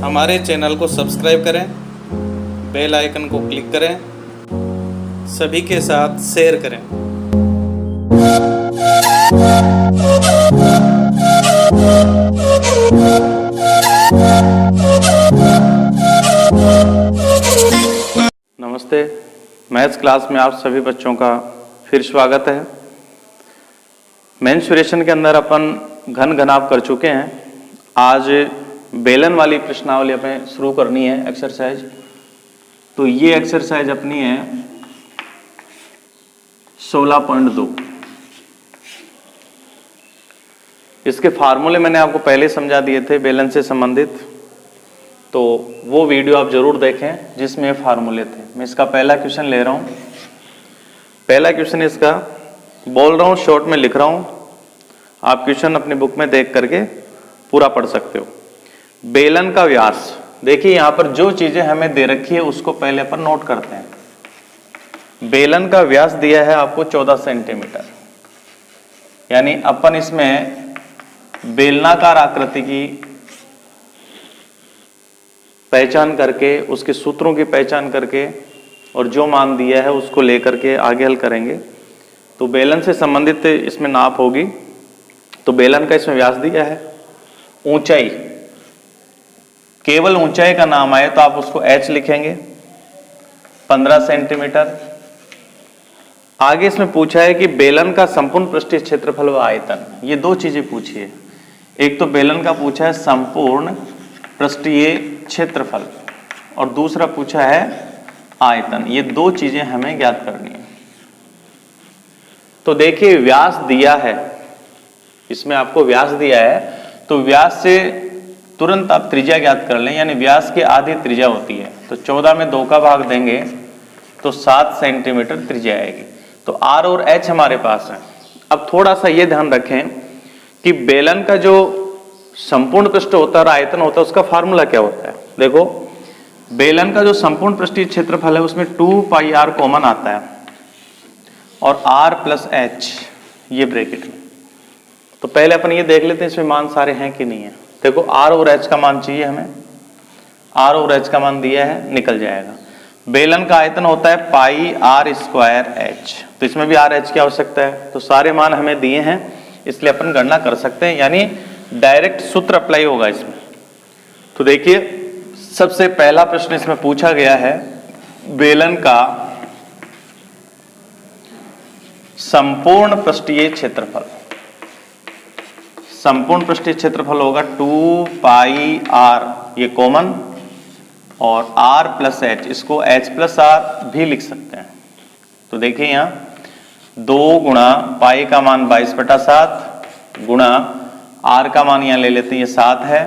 हमारे चैनल को सब्सक्राइब करें, बेल आइकन को क्लिक करें, सभी के साथ शेयर करें। नमस्ते, मैथ्स क्लास में आप सभी बच्चों का फिर स्वागत है। मेंसुरेशन के अंदर अपन घन घनाभ कर चुके हैं। आज बेलन वाली प्रश्नावली हमें शुरू करनी है एक्सरसाइज। तो ये एक्सरसाइज अपनी है 16.2। इसके फार्मूले मैंने आपको पहले समझा दिए थे बेलन से संबंधित, तो वो वीडियो आप जरूर देखें जिसमें फार्मूले थे। मैं इसका पहला क्वेश्चन ले रहा हूं। पहला क्वेश्चन इसका बोल रहा हूं, शॉर्ट में लिख रहा हूं, आप क्वेश्चन अपनी बुक में देख करके पूरा पढ़ सकते हो। बेलन का व्यास, देखिए यहां पर जो चीजें हमें दे रखी है उसको पहले अपन नोट करते हैं। बेलन का व्यास दिया है आपको 14 सेंटीमीटर, यानी अपन इसमें बेलनाकार आकृति की पहचान करके, उसके सूत्रों की पहचान करके और जो मान दिया है उसको लेकर के आगे हल करेंगे। तो बेलन से संबंधित इसमें नाप होगी। तो बेलन का इसमें व्यास दिया है। ऊंचाई, केवल ऊंचाई का नाम आए तो आप उसको h लिखेंगे 15 सेंटीमीटर। आगे इसमें पूछा है कि बेलन का संपूर्ण पृष्ठीय क्षेत्रफल व आयतन, ये दो चीजें पूछी है। एक तो बेलन का पूछा है संपूर्ण पृष्ठीय क्षेत्रफल और दूसरा पूछा है आयतन। ये दो चीजें हमें ज्ञात करनी है। तो देखिए व्यास दिया है, इसमें आपको व्यास दिया है, तो व्यास से तुरंत आप त्रिज्या ज्ञात कर लें, यानी व्यास की आधी त्रिज्या होती है। तो 14 में 2 का भाग देंगे तो 7 सेंटीमीटर त्रिज्या आएगी। तो R और H हमारे पास है। अब थोड़ा सा ये ध्यान रखें कि बेलन का जो संपूर्ण पृष्ठ होता है और आयतन होता है उसका फार्मूला क्या होता है। देखो बेलन का जो संपूर्ण पृष्ठीय क्षेत्रफल है उसमें 2 पाई r कॉमन आता है और r प्लस h ये ब्रैकेट में। तो पहले अपन ये देख लेते हैं इसमें मान सारे हैं कि नहीं है। देखो r और h का मान चाहिए हमें, r और h का मान दिया है, निकल जाएगा। बेलन का आयतन होता है पाई r स्क्वायर h, तो इसमें भी r h की आवश्यकता है। तो सारे मान हमें दिए हैं इसलिए अपन गणना कर सकते हैं, यानी डायरेक्ट सूत्र अप्लाई होगा इसमें। तो देखिए सबसे पहला प्रश्न इसमें पूछा गया है बेलन का संपूर्ण पृष्ठीय क्षेत्रफल। संपूर्ण पृष्ठीय क्षेत्रफल होगा 2 पाई r, ये कॉमन, और r प्लस h, इसको h प्लस r भी लिख सकते हैं। तो देखिए यहां 2 गुणा पाई का मान 22/7 गुणा r का मान यहां ले लेते हैं, ये 7 है,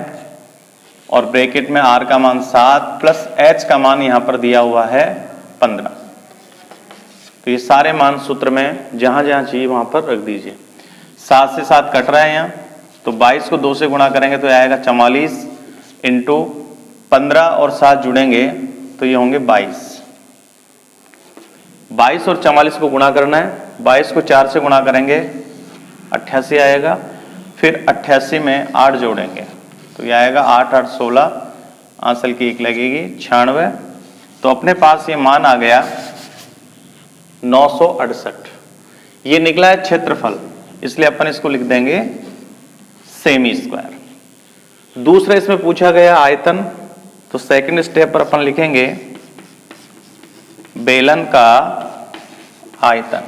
और ब्रैकेट में r का मान 7 प्लस h का मान यहां पर दिया हुआ है 15। तो ये सारे मान सूत्र में जहां जहां चाहिए वहां पर रख दीजिए। 7 से 7 कट रहा है यहां, तो 22 को 2 से गुणा करेंगे तो आएगा 44 इंटू 15 और 7 जुड़ेंगे तो ये होंगे 22। 22 और 44 को गुणा करना है, 22 को 4 से गुणा करेंगे 88 आएगा, फिर 88 में 8 जोड़ेंगे तो ये आएगा 8 8 16, आंसर की 1 लगेगी 96। तो अपने पास ये मान आ गया 968। ये निकला है क्षेत्रफल, इसलिए अपन इसको लिख देंगे सेमी स्क्वायर। दूसरा इसमें पूछा गया आयतन, तो सेकंड स्टेप पर अपन लिखेंगे बेलन का आयतन।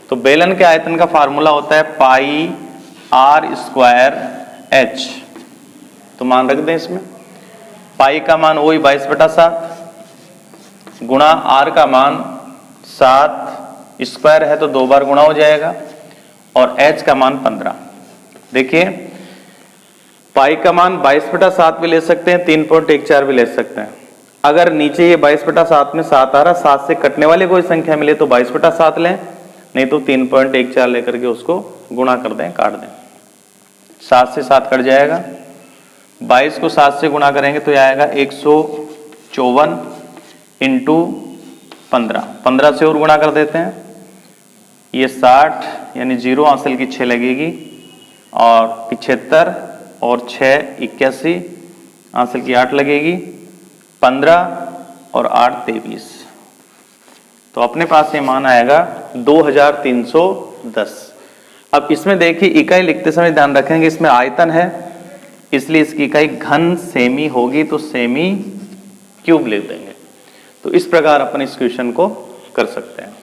तो बेलन के आयतन का फार्मूला होता है पाई r स्क्वायर h। तो मान रख दें इसमें, पाई का मान वही 22/7 गुणा r का मान 7, स्क्वायर है तो 2 बार गुणा हो जाएगा, और h का मान 15। देखिए पाई का मान 22/7 भी ले सकते हैं, 3.14 भी ले सकते हैं। अगर नीचे ये 22/7 में 7 आ रहा, 7 से कटने वाली कोई संख्या मिले तो 22/7 लें, नहीं तो 3.14 लेकर के उसको गुणा कर दें, काट दें। 7 से 7 कट जाएगा, 22 को 7 से गुणा करेंगे तो यह आएगा 154 इंटू 15 से और गुणा कर देते हैं, ये 60 यानी 0 हासिल की 6 लगेगी, और 75 और 6 81, आंसर की 8 लगेगी, 15 और 8 23। तो अपने पास ये मान आएगा 2310। अब इसमें देखिए इकाई लिखते समय ध्यान रखेंगे इसमें आयतन है, इसलिए इसकी इकाई घन सेमी होगी, तो सेमी क्यूब लिख देंगे। तो इस प्रकार अपन इस क्वेश्चन को कर सकते हैं।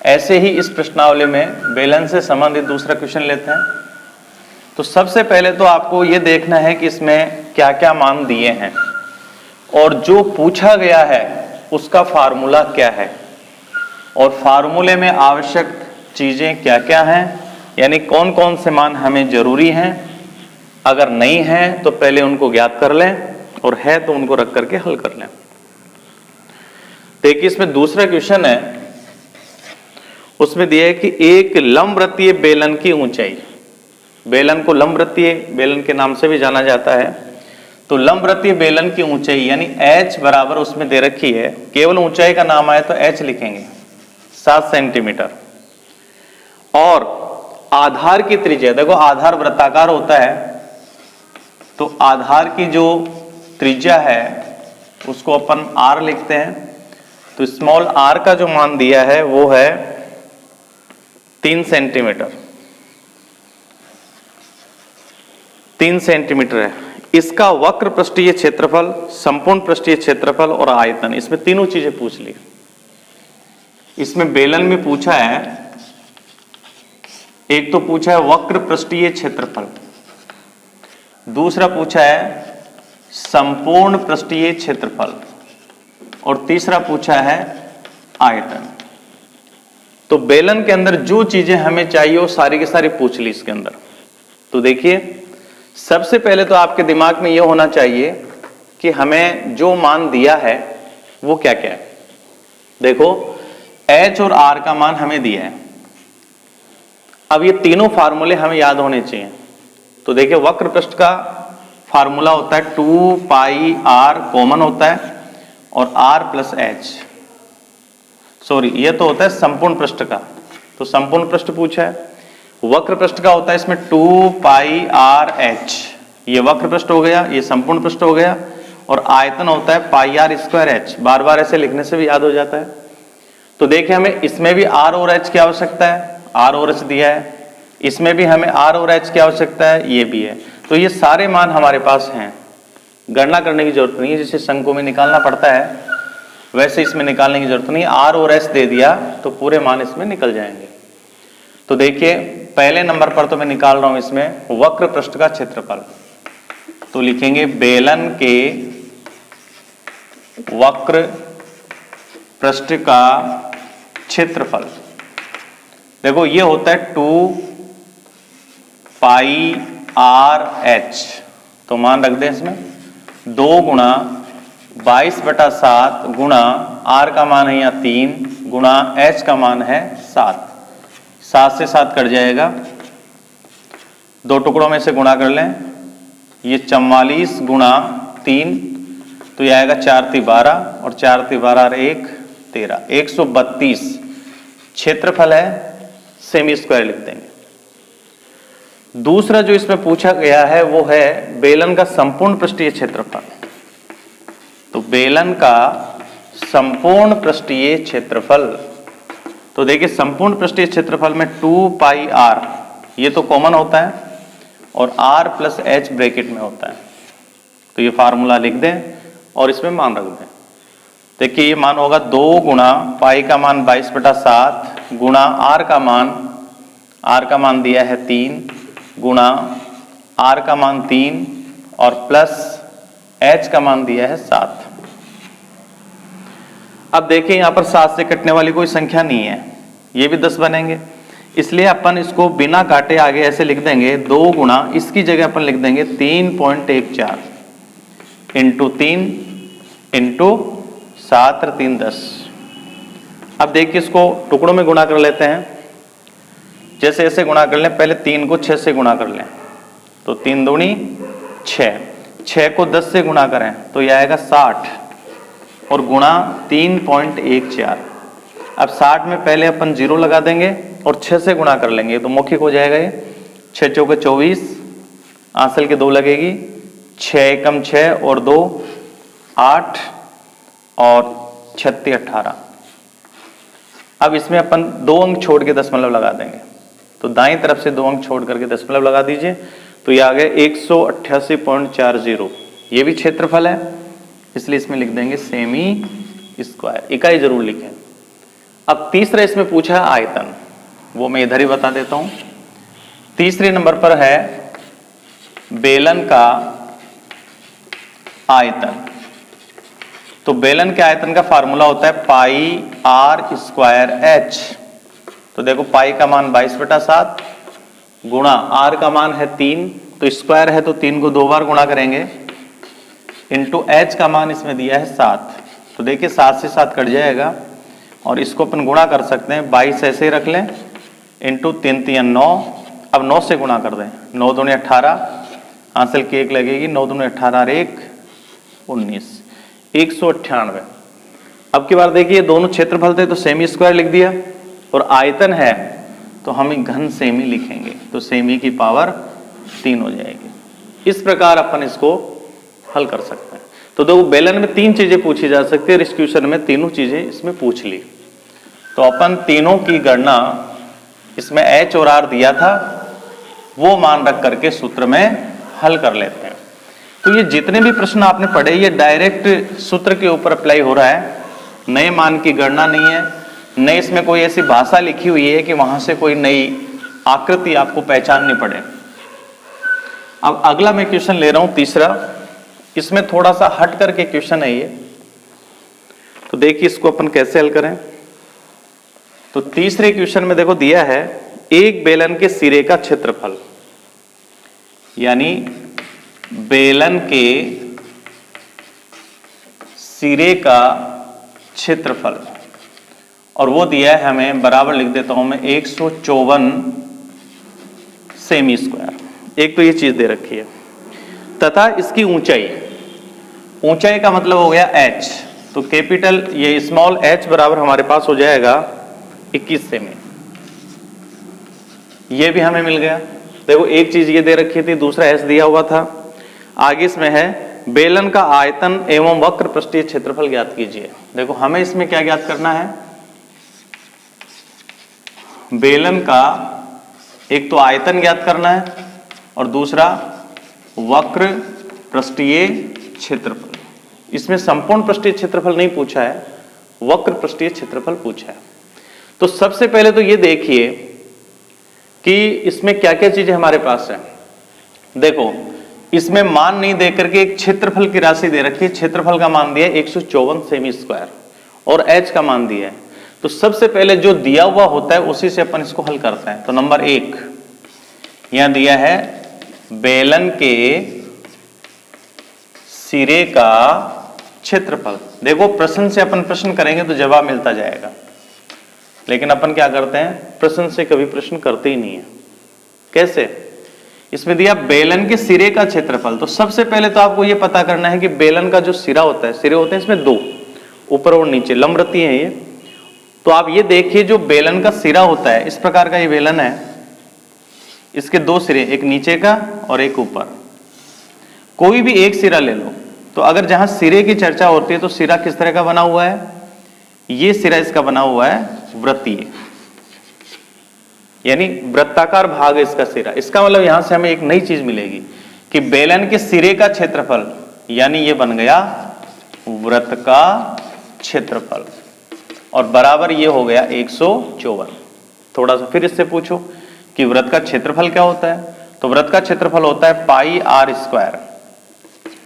ऐसे ही इस प्रश्नावली में बेलन से संबंधित दूसरा क्वेश्चन लेते हैं। तो सबसे पहले तो आपको ये देखना है कि इसमें क्या क्या मान दिए हैं और जो पूछा गया है उसका फार्मूला क्या है, और फार्मूले में आवश्यक चीजें क्या क्या हैं, यानी कौन कौन से मान हमें जरूरी हैं। अगर नहीं है तो पहले उनको ज्ञात कर लें, और है तो उनको रख करके हल कर लें। देखिए इसमें दूसरा क्वेश्चन है, उसमें दिया है कि एक लंबवृत्तीय बेलन की ऊंचाई, बेलन को लंबवृत्तीय बेलन के नाम से भी जाना जाता है, तो लंबवृत्तीय बेलन की ऊंचाई यानी h बराबर उसमें दे रखी है, केवल ऊंचाई का नाम आए तो h लिखेंगे 7 सेंटीमीटर, और आधार की त्रिज्या, देखो आधार वृत्ताकार होता है, तो आधार की जो त्रिज्या है उसको अपन r लिखते हैं। तो स्मॉल r का जो मान दिया है वो है 3 सेंटीमीटर, 3 सेंटीमीटर है। इसका वक्र पृष्ठीय क्षेत्रफल, संपूर्ण पृष्ठीय क्षेत्रफल और आयतन, इसमें तीनों चीजें पूछ ली। इसमें बेलन में पूछा है, एक तो पूछा है वक्र पृष्ठीय क्षेत्रफल, दूसरा पूछा है संपूर्ण पृष्ठीय क्षेत्रफल, और तीसरा पूछा है आयतन। तो बेलन के अंदर जो चीजें हमें चाहिए वो सारी की सारी पूछ ली इसके अंदर। तो देखिए सबसे पहले तो आपके दिमाग में यह होना चाहिए कि हमें जो मान दिया है वो क्या क्या है। देखो h और r का मान हमें दिया है। अब ये तीनों फार्मूले हमें याद होने चाहिए। तो देखिए वक्र पृष्ठ का फार्मूला होता है 2 पाई r, कॉमन होता है, और r प्लस h, सॉरी ये तो होता है संपूर्ण पृष्ठ का, तो संपूर्ण पृष्ठ पूछा है। वक्र पृष्ठ का होता है इसमें 2 पाई r h, ये वक्र पृष्ठ हो गया, ये संपूर्ण पृष्ठ हो गया, और आयतन होता है पाई r स्क्वायर h। बार बार ऐसे लिखने से भी याद हो जाता है। तो देखिए हमें इसमें भी r और h की आवश्यकता है, r और h दिया है, इसमें भी हमें r और h की आवश्यकता है, ये भी है। तो ये सारे मान हमारे पास हैं, गणना करने की जरूरत नहीं है, जैसे शंकों में निकालना पड़ता है वैसे इसमें निकालने की जरूरत नहीं। r और h दे दिया तो पूरे मान इसमें निकल जाएंगे। तो देखिए पहले नंबर पर तो मैं निकाल रहा हूं इसमें वक्र पृष्ठ का क्षेत्रफल, तो लिखेंगे बेलन के वक्र पृष्ठ का क्षेत्रफल। देखो ये होता है 2 पाई r h, तो मान रख दें इसमें 2 गुणा 22/7 गुणा r का मान है यहाँ 3 गुणा h का मान है 7, 7 से 7 कट जाएगा, 2 टुकड़ों में से गुणा कर लें, ये 44 गुणा 3, तो ये आएगा 4 × 12 और 4 × 12 और 1 13, 132 क्षेत्रफल है, सेमी स्क्वायर लिख देंगे। दूसरा जो इसमें पूछा गया है वो है बेलन का संपूर्ण पृष्ठीय क्षेत्रफल। तो बेलन का संपूर्ण पृष्ठीय क्षेत्रफल, तो देखिए संपूर्ण पृष्ठीय क्षेत्रफल में 2 पाई r, ये तो कॉमन होता है, और r प्लस h ब्रैकेट में होता है, तो ये फार्मूला लिख दें और इसमें मान रख दें। देखिए ये मान होगा 2 गुणा पाई का मान 22/7 गुणा r का मान दिया है 3 गुणा r का मान 3 और प्लस h का मान दिया है 7। अब देखिए यहां पर 7 से कटने वाली कोई संख्या नहीं है, ये भी 10 बनेंगे, इसलिए अपन इसको बिना काटे आगे ऐसे लिख देंगे 2 गुणा, इसकी जगह अपन लिख देंगे 3.14 इंटू 3 इंटू 7 और 3 10। अब देखिए इसको टुकड़ों में गुणा कर लेते हैं, जैसे ऐसे गुणा कर लें, पहले 3 को 6 से गुणा कर लें, तो 3 दूनी 6, 6 को 10 से गुणा करें तो यह आएगा 60 और गुणा 3.14। अब 60 में पहले अपन 0 लगा देंगे और 6 से गुणा कर लेंगे, तो मौखिक हो जाएगा ये, 6 × 4 = 24, आंसर के 2 लगेगी, 6 एकम 6 और 2 8 और 36 18। अब इसमें अपन 2 अंक छोड़ के दशमलव लगा देंगे, तो दाईं तरफ से 2 अंक छोड़ करके दशमलव लगा दीजिए, तो ये आ गया 188.40। ये भी क्षेत्रफल है, इसलिए इसमें लिख देंगे सेमी स्क्वायर, इकाई जरूर लिखें। अब तीसरा इसमें पूछा है आयतन, वो मैं इधर ही बता देता हूं। तीसरे नंबर पर है बेलन का आयतन। तो बेलन के आयतन का फार्मूला होता है पाई आर स्क्वायर एच। तो देखो पाई का मान 22/7 गुणा आर का मान है 3, तो स्क्वायर है तो 3 को 2 बार गुणा करेंगे, इंटू एच का मान इसमें दिया है 7। तो देखिए 7 से 7 कट जाएगा और इसको अपन गुणा कर सकते हैं, 22 ऐसे ही रख लें, इंटू 3 3 9। अब 9 से गुणा कर दें, 9 दूनी 18, हासिल की 1 लगेगी, 9 दूनी 18 और 1 19, 198। अब की बार देखिए दोनों क्षेत्रफल थे तो सेमी स्क्वायर लिख दिया, और आयतन है तो हम घन सेमी लिखेंगे, तो सेमी की पावर 3 हो जाएगी। इस प्रकार अपन इसको हल कर सकते हैं। तो देखो बेलन में 3 चीजें पूछी जा सकती है, इस क्वेश्चन में तीनों चीजें इसमें पूछ ली। तो अपन तीनों की गणना इसमें एच और आर दिया था वो मान रख करके सूत्र में हल कर लेते हैं। तो ये जितने भी प्रश्न आपने पढ़े ये डायरेक्ट सूत्र के ऊपर अप्लाई हो रहा है, नए मान की गणना नहीं है, नए इसमें कोई ऐसी भाषा लिखी हुई है कि वहां से कोई नई आकृति आपको पहचाननी पड़े। अब अगला मैं क्वेश्चन ले रहा हूं तीसरा, इसमें थोड़ा सा हट करके क्वेश्चन है ये, तो देखिए इसको अपन कैसे हल करें। तो तीसरे क्वेश्चन में देखो दिया है एक बेलन के सिरे का क्षेत्रफल, यानी बेलन के सिरे का क्षेत्रफल, और वो दिया है हमें, बराबर लिख देता हूं मैं, 154 सेमी स्क्वायर। एक तो ये चीज दे रखी है, तथा इसकी ऊंचाई, ऊंचाई का मतलब हो गया h, तो कैपिटल ये स्मॉल h बराबर हमारे पास हो जाएगा 21 सेमी। ये भी हमें मिल गया। देखो एक चीज ये दे रखी थी, दूसरा h दिया हुआ था। आगे इसमें है बेलन का आयतन एवं वक्र पृष्ठीय क्षेत्रफल ज्ञात कीजिए। देखो हमें इसमें क्या ज्ञात करना है, बेलन का एक तो आयतन ज्ञात करना है और दूसरा वक्र पृष्ठीय क्षेत्रफल। इसमें संपूर्ण पृष्ठीय क्षेत्रफल नहीं पूछा है, वक्र पृष्ठीय क्षेत्रफल पूछा है। तो सबसे पहले तो ये देखिए कि इसमें क्या क्या चीजें हमारे पास है। देखो इसमें मान नहीं दे करके एक क्षेत्रफल की राशि दे रखी है, क्षेत्रफल का मान दिया 154 सेमी स्क्वायर और h का मान दिया है। तो सबसे पहले जो दिया हुआ होता है उसी से अपन इसको हल करते हैं। तो नंबर 1 यहां दिया है बेलन के सिरे का क्षेत्रफल। देखो प्रश्न से अपन प्रश्न करेंगे तो जवाब मिलता जाएगा, लेकिन अपन क्या करते हैं, प्रश्न से कभी प्रश्न करते ही नहीं है। कैसे, इसमें दिया बेलन के सिरे का क्षेत्रफल। तो सबसे पहले तो आपको यह पता करना है कि बेलन का जो सिरा होता है, सिरे होते हैं इसमें 2, ऊपर और नीचे, लंबवृत्तीय है ये। तो आप ये देखिए जो बेलन का सिरा होता है, इस प्रकार का ये बेलन है, इसके 2 सिरे, एक नीचे का और एक ऊपर। कोई भी एक सिरा ले लो, तो अगर जहां सिरे की चर्चा होती है तो सिरा किस तरह का बना हुआ है, ये सिरा इसका बना हुआ है वृत्तीय, यानी वृत्ताकार भाग है इसका सिरा। इसका मतलब यहां से हमें एक नई चीज मिलेगी कि बेलन के सिरे का क्षेत्रफल, यानी ये बन गया वृत्त का क्षेत्रफल, और बराबर ये हो गया 154। थोड़ा सा फिर इससे पूछो कि वृत्त का क्षेत्रफल क्या होता है। तो वृत्त का क्षेत्रफल होता है पाई आर स्क्वायर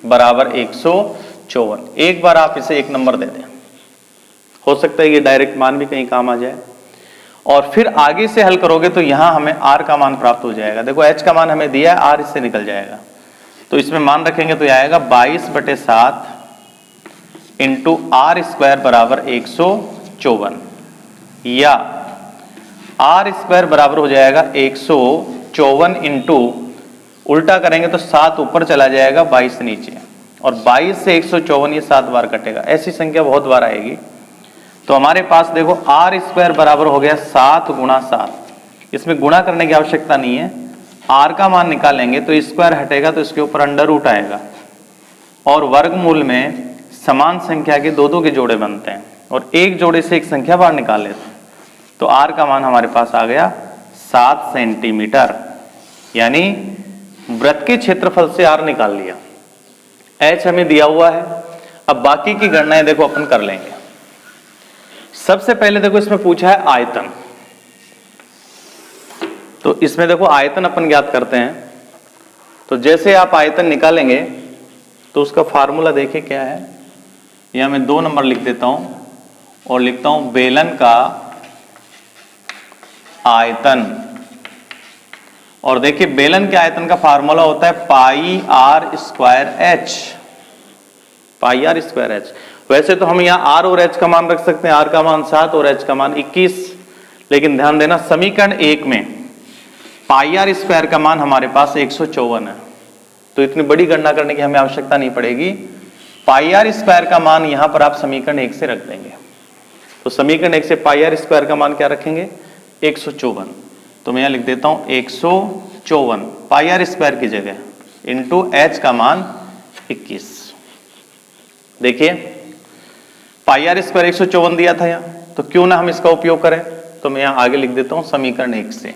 बराबर 154। एक बार आप इसे 1 नंबर दे दें, हो सकता है ये डायरेक्ट मान भी कहीं काम आ जाए। और फिर आगे से हल करोगे तो यहां हमें r का मान प्राप्त हो जाएगा। देखो h का मान हमें दिया है, r इससे निकल जाएगा, तो इसमें मान रखेंगे तो यह आएगा 22/7 इंटू आर स्क्वायर बराबर 154, या आर स्क्वायर बराबर हो जाएगा 154 इंटू, उल्टा करेंगे तो 7 ऊपर चला जाएगा, 22 नीचे, और 22 से 154 ये 7 बार कटेगा। ऐसी संख्या बहुत बार आएगी। तो हमारे पास देखो आर स्क्वायर बराबर हो गया 7 गुणा 7। इसमें गुणा करने की आवश्यकता नहीं है, आर का मान निकालेंगे तो स्क्वायर हटेगा तो इसके ऊपर अंडर रूट आएगा, और वर्गमूल में समान संख्या के दो के जोड़े बनते हैं और एक जोड़े से एक संख्या बाहर निकाल लेते हैं, तो r का मान हमारे पास आ गया 7 सेंटीमीटर, यानी वृत्त के क्षेत्रफल से r निकाल लिया। h हमें दिया हुआ है। अब बाकी की गणनाएं देखो अपन कर लेंगे। सबसे पहले देखो इसमें पूछा है आयतन, तो इसमें देखो आयतन अपन ज्ञात करते हैं। तो जैसे आप आयतन निकालेंगे तो उसका फार्मूला देखिए क्या है। यहां मैं 2 नंबर लिख देता हूं और लिखता हूं बेलन का आयतन। और देखिए बेलन के आयतन का फार्मूला होता है pi r square h, pi r square h. वैसे तो हम यहाँ आर और एच का मान रख सकते हैं, आर का मान 7 और एच का मान 21, लेकिन ध्यान देना समीकरण 1 में पाई आर स्क्वायर का मान हमारे पास 154 है, तो इतनी बड़ी गणना करने की हमें आवश्यकता नहीं पड़ेगी। पाई आर स्क्वायर का मान यहां पर आप समीकरण 1 से रख देंगे। तो समीकरण 1 से पाई आर स्क्वायर का मान क्या रखेंगे? 154। तो मैं यहां लिख देता हूं 154 पाई आर स्क्वायर की जगह इंटू एच का मान 21। देखिए पाई आर स्क्वायर 154 दिया था यहां, तो क्यों ना हम इसका उपयोग करें। तो मैं यहां आगे लिख देता हूं समीकरण 1 से,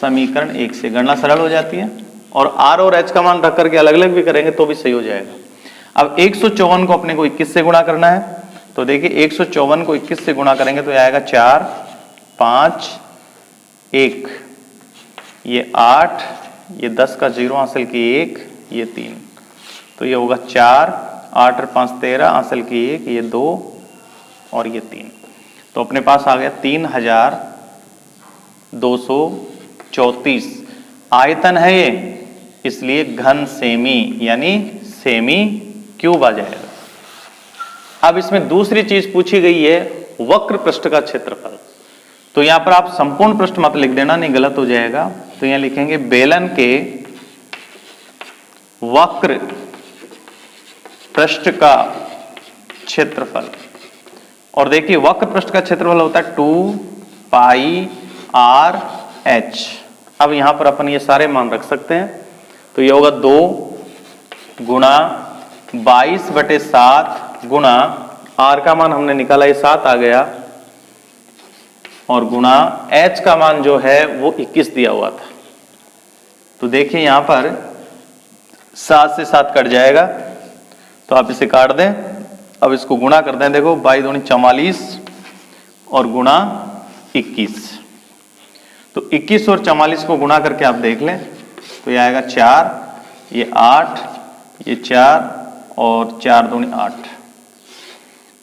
समीकरण 1 से गणना सरल हो जाती है। और आर और एच का मान रख करके अलग अलग भी करेंगे तो भी सही हो जाएगा। अब 154 को अपने को 21 से गुणा करना है, तो देखिए 154 को 21 से गुणा करेंगे तो आएगा 4 5 1, ये 8, ये 10 का 0 हासिल की 1, ये 3, तो ये होगा 4 8 और 5 13 हासिल की 1, ये 2 और ये 3। तो अपने पास आ गया 3234। आयतन है ये, इसलिए घन सेमी यानी सेमी क्यूब आ जाएगा। अब इसमें दूसरी चीज पूछी गई है वक्र पृष्ठ का क्षेत्रफल। तो यहां पर आप संपूर्ण पृष्ठ मत लिख देना, नहीं गलत हो जाएगा। तो यहां लिखेंगे बेलन के वक्र पृष्ठ का क्षेत्रफल। और देखिए वक्र पृष्ठ का क्षेत्रफल होता है 2 पाई आर एच। अब यहां पर अपन ये सारे मान रख सकते हैं, तो ये होगा 2 गुणा 22/7 गुणा आर का मान हमने निकाला ये 7 आ गया, और गुणा एच का मान जो है वो 21 दिया हुआ था। तो देखिए यहां पर 7 से 7 कट जाएगा, तो आप इसे काट दें। अब इसको गुणा कर दें, देखो 22 दूनी 44 और गुणा 21। तो 21 और 44 को गुणा करके आप देख लें तो ये आएगा 4, ये 8, ये 4 और 4 दूनी 8,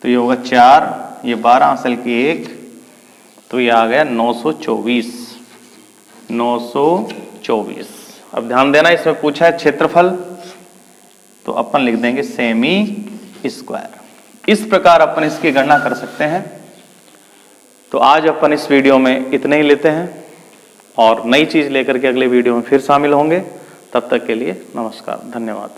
तो ये होगा 4, ये 12 हासिल की 1, तो ये आ गया 924। 924। अब ध्यान देना इसमें पूछा है क्षेत्रफल, तो अपन लिख देंगे सेमी स्क्वायर। इस प्रकार अपन इसकी गणना कर सकते हैं। तो आज अपन इस वीडियो में इतने ही लेते हैं और नई चीज लेकर के अगले वीडियो में फिर शामिल होंगे। तब तक के लिए नमस्कार, धन्यवाद।